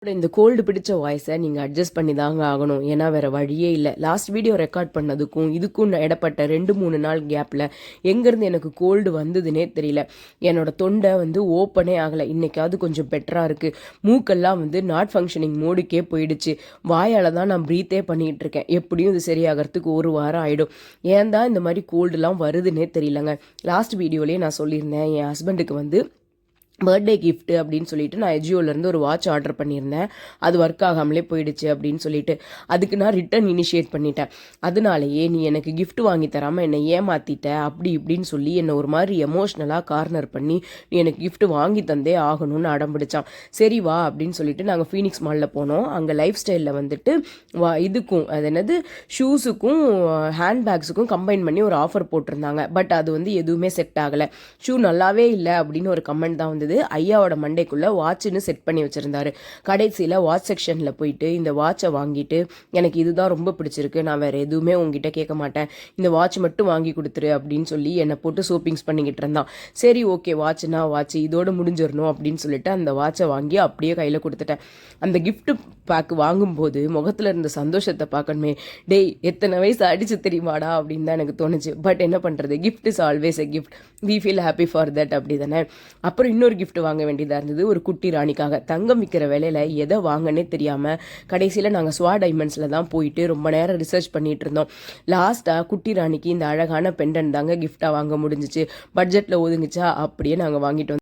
இந்த கோல்டு பிடிச்ச வாய்ஸை நீங்கள் அட்ஜஸ்ட் பண்ணி தாங்க ஆகணும். ஏன்னா வேறு வழியே இல்லை. லாஸ்ட் வீடியோ ரெக்கார்ட் பண்ணதுக்கும் இதுக்கும் இடப்பட்ட 2-3 நாள் கேப்பில் எங்கேருந்து எனக்கு கோல்டு வந்ததுன்னே தெரியல. என்னோட தொண்டை ஓப்பனே ஆகலை. இன்றைக்காவது கொஞ்சம் பெட்டராக இருக்குது. மூக்கெல்லாம் நாட் ஃபங்க்ஷனிங் மோடுக்கே போயிடுச்சு. வாயால் தான் நான் ப்ரீத்தே பண்ணிகிட்டு இருக்கேன். எப்படியும் இது சரியாகிறதுக்கு 1 வாரம் ஆகிடும். ஏன் தான் இந்த மாதிரி கோல்டுலாம் வருதுன்னே தெரியலங்க. லாஸ்ட் வீடியோலேயே நான் சொல்லியிருந்தேன், என் ஹஸ்பண்டுக்கு பர்த்டே கிஃப்ட்டு அப்படின்னு சொல்லிட்டு நான் எஜியோலேருந்து ஒரு வாட்ச் ஆர்டர் பண்ணியிருந்தேன். அது ஒர்க் ஆகாமலே போயிடுச்சு அப்படின்னு சொல்லிட்டு அதுக்கு நான் ரிட்டன் இனிஷியேட் பண்ணிட்டேன். அதனாலேயே நீ எனக்கு கிஃப்ட் வாங்கி தராமல் என்னை ஏமாற்றிட்ட அப்படி இப்படின்னு சொல்லி என்னை ஒரு மாதிரி எமோஷ்னலாக கார்னர் பண்ணி நீ எனக்கு கிஃப்ட் வாங்கி தந்தே ஆகணும்னு அடம்பிடிச்சான். சரி வா அப்படின்னு சொல்லிட்டு நாங்கள் ஃபீனிக்ஸ் மாலில் போனோம். அங்கே லைஃப் ஸ்டைலில் இதுக்கும் அது என்னது ஷூஸுக்கும் ஹேண்ட்பேக்ஸுக்கும் கம்பைன் பண்ணி ஒரு ஆஃபர் போட்டிருந்தாங்க. பட் அது எதுவுமே செட் ஆகலை. ஷூ நல்லாவே இல்லை அப்படின்னு ஒரு கமெண்ட் தான் ஐயாவோட மண்டைக்குள்ள வாட்ச்னு செட் பண்ணி வச்சிருந்தாரு. கடைசியில் வாட்ச் செக்ஷனில் போயிட்டு இந்த வாட்சை வாங்கிட்டு எனக்கு இதுதான் ரொம்ப பிடிச்சிருக்கு, நான் வேற எதுவுமே உங்ககிட்ட கேட்க மாட்டேன், இந்த வாட்ச் மட்டும் வாங்கி கொடுத்துரு அப்படின்னு சொல்லி என்னை போட்டு சோப்பிங்ஸ் பண்ணிக்கிட்டு இருந்தான். சரி ஓகே வாட்ச்னா வாட்ச் இதோட முடிஞ்சிடணும் அப்படின்னு சொல்லிட்டு அந்த வாட்சை வாங்கி அப்படியே கையில் கொடுத்துட்டேன். அந்த கிஃப்ட் பேக் வாங்கும்போது முகத்தில் இருந்த சந்தோஷத்தை பார்க்கணுமே. டேய் எத்தனை வயசு அடிச்சு தெரியுமாடா அப்படின்னு தான் எனக்கு தோணுச்சு. பட் என்ன பண்ணுறது, gift is always a gift, we feel happy for that அப்படி தானே. அப்புறம் இன்னொரு கிஃப்ட் வாங்க வேண்டியதாக இருந்தது. ஒரு குட்டி ராணிக்காக. தங்கம் விற்கிற வேலையில் எதை வாங்கன்னே தெரியாமல் கடைசியில் நாங்கள் ஸ்வா டைமண்ட்ஸில் தான் போயிட்டு ரொம்ப நேரம் ரிசர்ச் பண்ணிட்டு இருந்தோம். லாஸ்ட்டாக குட்டி ராணிக்கு இந்த அழகான பெண்டன் தாங்க கிஃப்டாக வாங்க முடிஞ்சிச்சு. பட்ஜெட்டில் ஒதுங்குச்சா அப்படியே நாங்கள் வாங்கிட்டு